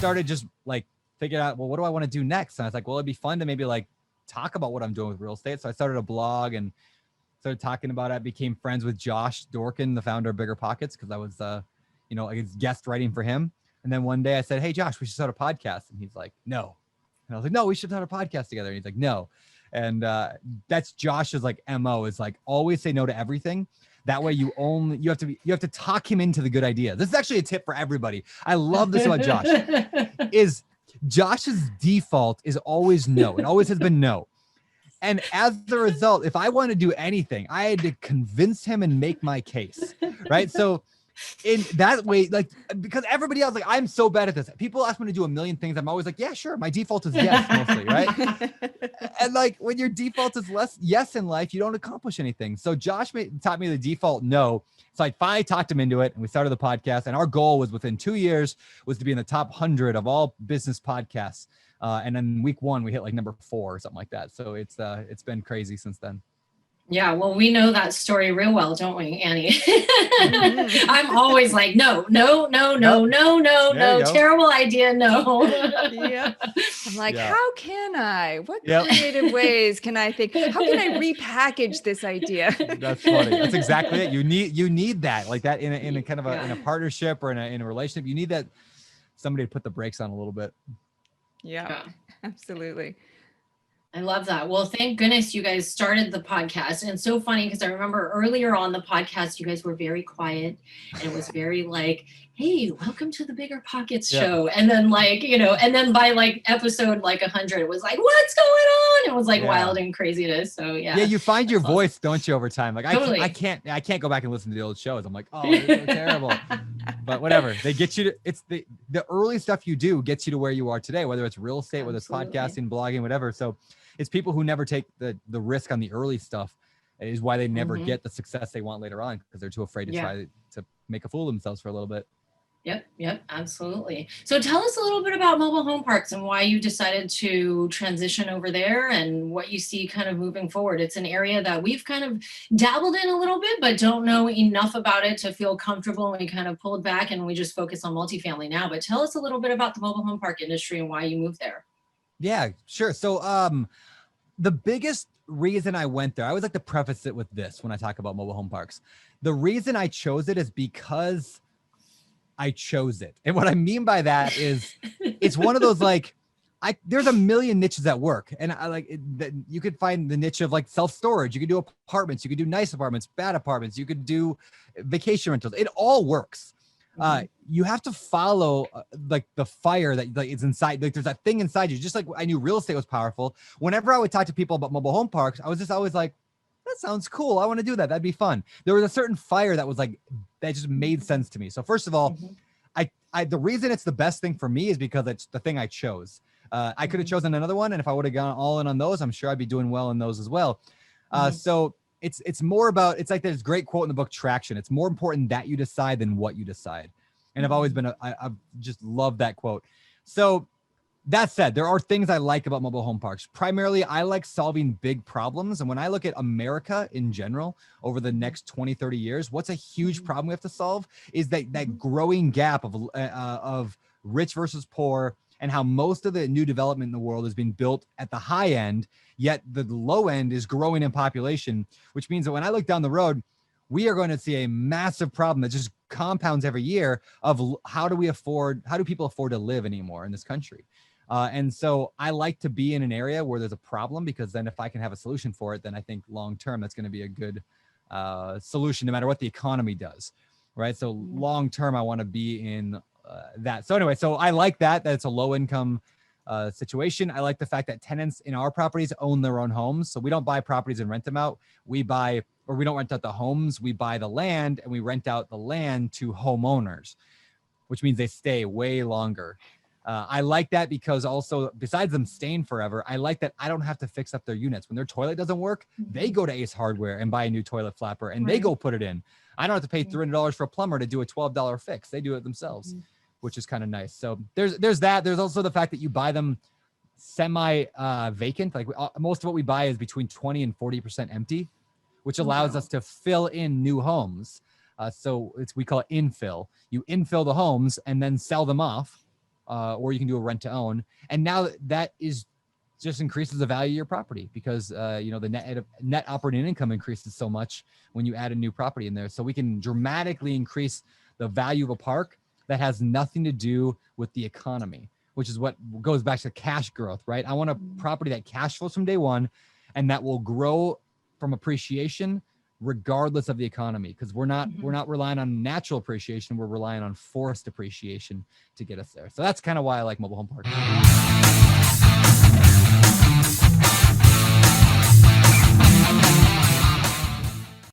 started just like figuring out, well, what do I want to do next? And I was like, well, it'd be fun to maybe like talk about what I'm doing with real estate. So I started a blog and started talking about it. I became friends with Josh Dorkin, the founder of Bigger Pockets, because I was, you know, like guest writing for him. And then one day I said, hey, Josh, we should start a podcast. And he's like, no. And I was like, no, we should start a podcast together. And he's like, no. And that's Josh's like MO, is like always say no to everything. That way you have to talk him into the good idea. This is actually a tip for everybody. I love this about Josh. Is Josh's default is always no. It always has been no. And as a result, if I want to do anything, I had to convince him and make my case, right? So in that way, like, because everybody else, like, I'm so bad at this. People ask me to do a million things. I'm always like, yeah, sure. My default is yes, mostly, right? And like, when your default is less yes in life, you don't accomplish anything. So Josh taught me the default no. So I finally talked him into it, and we started the podcast. And our goal was within 2 years was to be in the top 100 of all business podcasts. And then week 1, we hit like number 4 or something like that. So it's been crazy since then. Yeah, well, we know that story real well, don't we, Annie? I'm always like, no, terrible idea, no. Yeah. I'm like, how can I? What creative ways can I think? How can I repackage this idea? That's funny. That's exactly it. You need that, like that in a kind of in a partnership or in a relationship. You need that somebody to put the brakes on a little bit. Yeah, absolutely. I love that. Well, thank goodness you guys started the podcast. And it's so funny because I remember earlier on the podcast, you guys were very quiet, and it was very like, hey, welcome to the Bigger Pockets show. And then like, you know, and then by like episode like 100, it was like, what's going on? It was like wild and craziness. So yeah. Yeah, you find your voice, don't you, over time? Like totally. I can't go back and listen to the old shows. I'm like, oh, it's so terrible. But whatever. They get you to, it's the early stuff you do gets you to where you are today, whether it's real estate, whether it's podcasting, blogging, whatever. So it's people who never take the risk on the early stuff is why they never get the success they want later on, because they're too afraid to try to make a fool of themselves for a little bit. Yep, absolutely. So tell us a little bit about mobile home parks and why you decided to transition over there and what you see kind of moving forward. It's an area that we've kind of dabbled in a little bit, but don't know enough about it to feel comfortable. And we kind of pulled back and we just focus on multifamily now. But tell us a little bit about the mobile home park industry and why you moved there. Yeah, sure. So the biggest reason I went there, I always like to preface it with this when I talk about mobile home parks. The reason I chose it is because I chose it. And what I mean by that is it's one of those, like, there's a million niches at work, and I like that you could find the niche of like self-storage. You could do apartments, you could do nice apartments, bad apartments, you could do vacation rentals. It all works. You have to follow like the fire that like is inside. Like there's that thing inside you. Just like I knew real estate was powerful. Whenever I would talk to people about mobile home parks, I was just always like, that sounds cool. I want to do that. That'd be fun. There was a certain fire that was like, that just made sense to me. So first of all, the reason it's the best thing for me is because it's the thing I chose. I could have chosen another one, and if I would have gone all in on those, I'm sure I'd be doing well in those as well. So it's more about, it's like there's a great quote in the book Traction. It's more important that you decide than what you decide. And I've always been, I've just loved that quote. So that said, there are things I like about mobile home parks. Primarily, I like solving big problems. And when I look at America in general, over the next 20, 30 years, what's a huge problem we have to solve is that growing gap of rich versus poor, and how most of the new development in the world is being built at the high end, yet the low end is growing in population, which means that when I look down the road, we are going to see a massive problem that just compounds every year of how do people afford to live anymore in this country? And so I like to be in an area where there's a problem, because then if I can have a solution for it, then I think long-term, that's going to be a good solution, no matter what the economy does. Right. So long-term, I want to be in that. So anyway, so I like that it's a low income situation. I like the fact that tenants in our properties own their own homes. So we don't buy properties and rent them out. We don't rent out the homes. We buy the land and we rent out the land to homeowners, which means they stay way longer. I like that because also, besides them staying forever, I like that I don't have to fix up their units. When their toilet doesn't work, they go to Ace Hardware and buy a new toilet flapper, and they go put it in. I don't have to pay $300 for a plumber to do a $12 fix. They do it themselves, which is kind of nice. So there's that. There's also the fact that you buy them semi vacant. Like most of what we buy is between 20 and 40% empty, which allows us to fill in new homes. So we call it infill. You infill the homes and then sell them off or you can do a rent to own. And now that is just increases the value of your property because the net operating income increases so much when you add a new property in there. So we can dramatically increase the value of a park that has nothing to do with the economy, which is what goes back to cash growth, right? I want a property that cash flows from day one and that will grow from appreciation regardless of the economy, because we're not relying on natural appreciation, we're relying on forced appreciation to get us there. So that's kind of why I like mobile home parks.